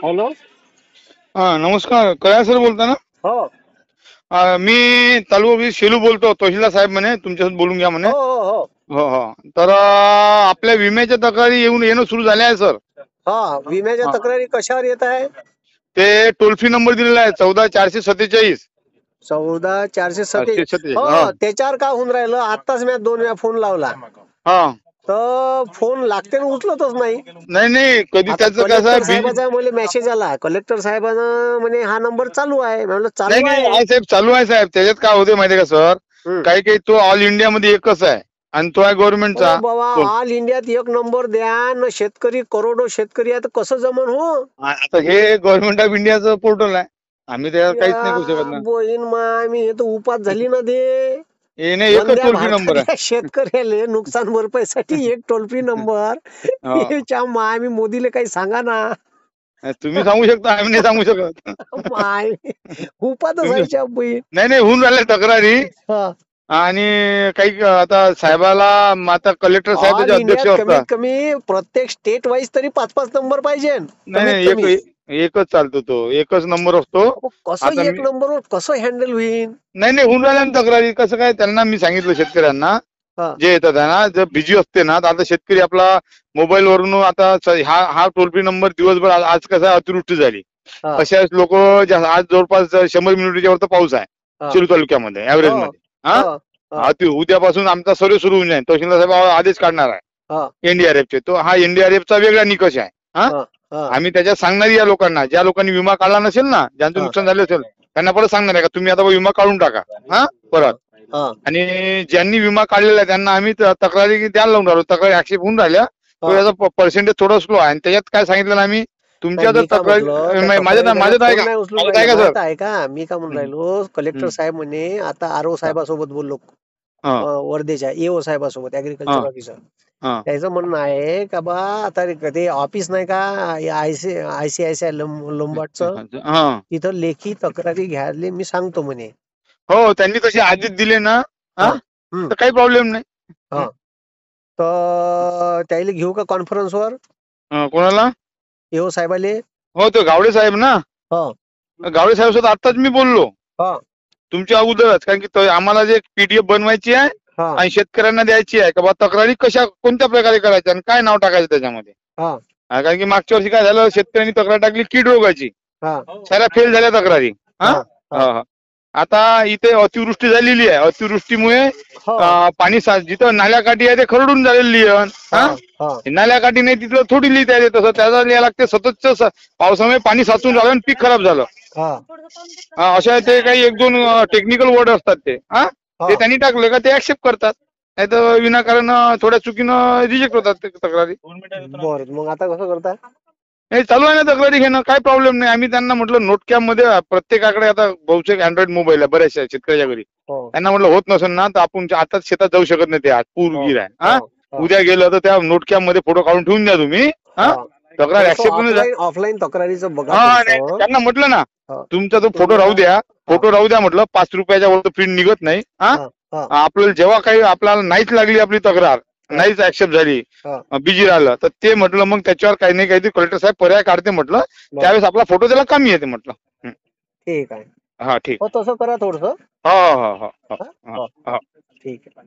Hello. नमस्कार. कया sir बोलता ना? हो मी तालुका शेलू बोलतो. तहसीलदार साहेब म्हणे तुमच्यासोबत बोलून घ्या म्हणे. हो हो हो हो. तर आपल्या विम्याच्या तक्रारी येणं सुरू झाल्या आहे सर. हा, विम्याच्या तक्रारी कशावर येत आहे? ते टोल फ्री नंबर दिलेला आहे 14447. 14447. 47. हो, त्याच्यावर का होऊन राहिलं? आताच मी 2 वेळा फोन लावला हा. तर फोन लागते ना उचलतच नाही. नाही नाही, कधी आता त्याचं कलेक्टर कसं साहेबाचा मला मेसेज आला. कलेक्टर साहेबांना म्हणे हा नंबर चालू आहे. म्हणलं नाही चालू नाही आहे. साहेब, चालू आहे साहेब. त्याच्यात काय होते माहितीये का सर, हम्म. काही काही तो ऑल इंडिया मध्ये एकच आहे आणि तो आहे गव्हर्नमेंटचा. अरे बाबा, ऑल इंडियात एक नंबर द्या न, शेतकरी करोडो शेतकरी आहे तर कसं जमन हो? आता हे गव्हर्नमेंट ऑफ इंडियाचं पोर्टल आहे. आम्ही त्याच्यात काहीच नाही करू शकत या ना. बोईन माय, मी हे तर उपास झाली ना दे. हे नाही, एकच वंद्या टोल फ्री नंबर आहे. भारतातल्या शेतकऱ्याले नुकसान भरपाईसाठी एक टोल फ्री नंबर. हो. याच्या माय, मी मोदीला काही सांगा ना. तुम्ही सांगू शकता, आम्ही नाही सांगू शकत. माय, उपातच तुम्ही व्हायच्या बहीण. नाही नाही, होऊन राहिल्या तक्रारी. हा. आणि काही आता साहेबाला, आता कलेक्टर साहेब ऑल त्याचे अध्यक्ष इंडियात कमीत असतात. कमी प्रत्येक स्टेट वाईज तरी 5-5 नंबर पाहिजे नाही कमीत नाही, कमी. एकच चालतो, तो एकच नंबर असतो. अहो, कसं आता एक नंबरवर कसं हँडल होईल? नाही नाही, होऊन राहिल्या ना तक्रारी. कसं काय, त्यांना मी सांगितलं शेतकऱ्यांना हा. जे येतात ना, जर बिझी असते ना, तर आता शेतकरी आपला मोबाईल वरून आता हा टोल फ्री नंबर दिवसभर, आज कसं अतिवृष्टी झाली, हा. अशा लोक आज जवळपास 100 मिलीमीटरच्या वर पाऊस आहे हा. शिरूर तालुक्यामध्ये ऍव्हरेज हो, मध्ये. हा, हो, हो, उद्यापासून आमचा सर्वे सुरू होऊन जाईल. तहसीलदार साहेब आदेश काढणार आहे हो, एनडीआरएफचे. तो हा एनडीआरएफचा वेगळा निकष आहे. हा, हो, हो, आम्ही त्याच्यात सांगणार या लोकांना, ज्या लोकांनी विमा काढला नसेल ना, ज्यांचं हा. नुकसान झालं असेल, त्यांना परत सांगणार आहे का तुम्ही आता विमा काढून टाका. हा, परत. हा. आणि ज्यांनी विमा काढलेला आहे त्यांना आम्ही तक्रारी द्यायला लावून राहिलो. तक्रारी ऍक्सेप्ट होऊन राहिल्या. तो हा. याचा पर्सेंटेज थोडं स्लो आहे. आणि त्याच्यात काय सांगितलं ना आम्ही, तुमच्या नाही, जर मी का तक्रारी म्हटलं, त्या माझ्यात तक्रारीदाराला आहे फोन का, नाही उचलून माझ्यात आहे राहिला. का सर? माहित आहे का मी का म्हणून राहिलो? कलेक्टर साहेब म्हणे, आता आरओ साहेबासोबत बोललो, हा वर्धेच्या एओ साहेबासोबत, हा ऍग्रिकल्चर ऑफिसर. हा त्याचं म्हणणं आहे का बा, आता ते ऑफिस नाही का आयसीआयसीआय लोंबार्डचं, हा. तिथं लेखी तक्रारी घ्यायला मी सांगतो म्हणे. हो, त्यांनी तसे आदेश दिले ना, हा. तर काही प्रॉब्लेम नाही. हा. तर त्याला घेऊ का कॉन्फरन्सवर, कोणाला? एओ साहेबाले? हो, तो गावडे साहेब ना. हा. गावडे साहेब सोबत आताच मी बोललो हा. तुमच्या अगोदरच. कारण की आम्हाला जे पीडीएफ बनवायची आहे हा. आणि शेतकऱ्यांना द्यायची आहे, का बा तक्रारी कोणत्या प्रकारे करायच्या आणि काय नाव टाकायचं त्याच्यामध्ये. हा. कारण की मागच्या वर्षी काय झालं, शेतकऱ्यांनी तक्रार टाकली कीड रोगाची, हा. साऱ्या फेल झाल्या तक्रारी. हा. हा. हा. आता इथे अतिवृष्टी झालेली आहे. अतिवृष्टीमुळे हा. पाणी जिथं नाल्याकाठी आहे ते खरडून झालेली आहे. हा. हा, हा. नाल्याकाठी नाही तिथं थोडी लिहिता येते. तसं त्याला लिहायला लागते. सततच पावसामुळे पाणी साचून झालं आणि पीक खराब झालं. हा. अशा ते काही 1-2 टेक्निकल वर्ड असतात ते. हा, ते हा. त्यांनी टाकले का ते ऍक्सेप्ट करतात. नाही तर विनाकारण थोड्या चुकीनं रिजेक्ट होतात ते तक्रारी. बरं, मग आता कसं करता? हे चालू आहे ना तक्रारी घेणं, काय प्रॉब्लेम नाही. आम्ही त्यांना म्हटलं नोटकॅम मध्ये प्रत्येकाकडे आता बहुतेक अँड्रॉइड मोबाईल आहे बऱ्याचशा शेतकऱ्याच्या घरी. हो. त्यांना म्हटलं होत नसेल ना तर आपण आताच शेतात जाऊ शकत नाही, ते आज पूरगीर आहे. हा, हो. उद्या गेलं तर त्या नोटकॅम मध्ये फोटो काढून ठेवून द्या तुम्ही. हा, तक्रार ऍक्सेप्ट करून द्या. ऑफलाईन तक्रारीचं बघा. हा, नाही त्यांना म्हटलं ना, हा. तुमचा तो फोटो राहू द्या. फोटो राहू द्या म्हटलं, 5 रुपयाच्या वर प्रिंट निघत नाही. हा, हा. आपल्याला जेव्हा काही आपल्याला नाहीच लागली आपली तक्रार, नाहीच ऍक्सेप्ट झाली, हा. बिजी राहिलं, तर ते म्हटलं मग त्याच्यावर काही नाही काहीतरी कलेक्टर साहेब पर्याय काढते म्हटलं. त्यावेळेस आपला फोटो त्याला कमी येते म्हटलं. ठीक आहे. हा, ठीक. हो, तसं करा थोडस. हो हो हो हो हो. ठीक आहे.